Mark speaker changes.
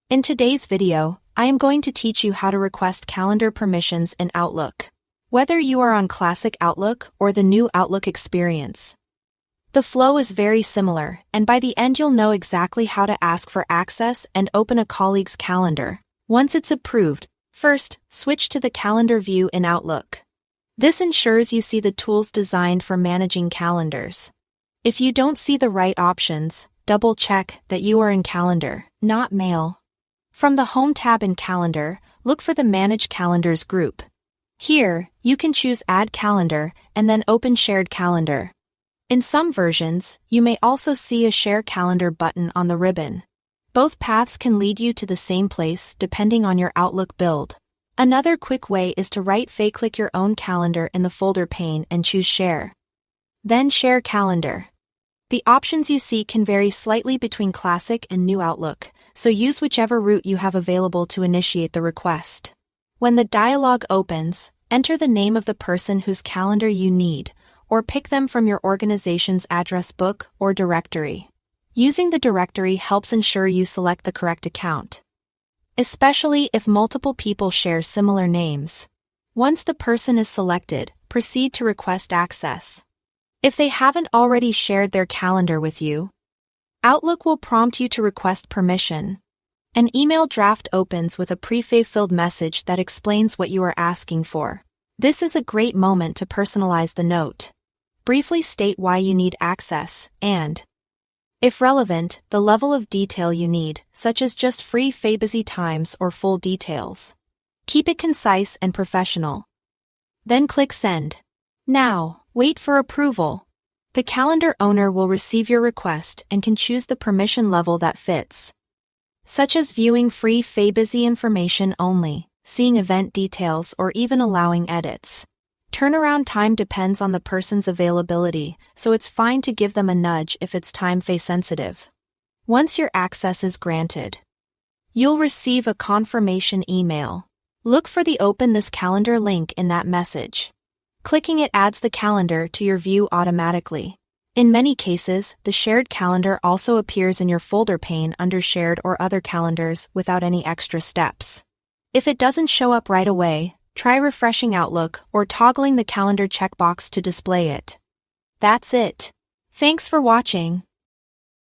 Speaker 1: In today's video, I am going to teach you how to request calendar permissions in Outlook, whether you are on Classic Outlook or the new Outlook experience. The flow is very similar, and by the end you'll know exactly how to ask for access and open a colleague's calendar. Once it's approved, first, switch to the calendar view in Outlook. This ensures you see the tools designed for managing calendars. If you don't see the right options, double-check that you are in Calendar, not Mail. From the Home tab in Calendar, look for the Manage Calendars group. Here, you can choose Add Calendar and then open Shared Calendar. In some versions, you may also see a Share Calendar button on the ribbon. Both paths can lead you to the same place depending on your Outlook build. Another quick way is to right-click your own calendar in the folder pane and choose Share. Then Share Calendar. The options you see can vary slightly between Classic and New Outlook, so use whichever route you have available to initiate the request. When the dialog opens, enter the name of the person whose calendar you need, or pick them from your organization's address book or directory. Using the directory helps ensure you select the correct account, especially if multiple people share similar names. Once the person is selected, proceed to request access. If they haven't already shared their calendar with you, Outlook will prompt you to request permission. An email draft opens with a pre-filled message that explains what you are asking for. This is a great moment to personalize the note. Briefly state why you need access, and, if relevant, the level of detail you need, such as just free busy times or full details. Keep it concise and professional. Then click Send. Now, wait for approval. The calendar owner will receive your request and can choose the permission level that fits, such as viewing free busy information only, seeing event details, or even allowing edits. Turnaround time depends on the person's availability, so it's fine to give them a nudge if it's time sensitive. Once your access is granted, you'll receive a confirmation email. Look for the Open This Calendar link in that message. Clicking it adds the calendar to your view automatically. In many cases, the shared calendar also appears in your folder pane under Shared or Other Calendars without any extra steps. If it doesn't show up right away, try refreshing Outlook or toggling the calendar checkbox to display it. That's it. Thanks for watching.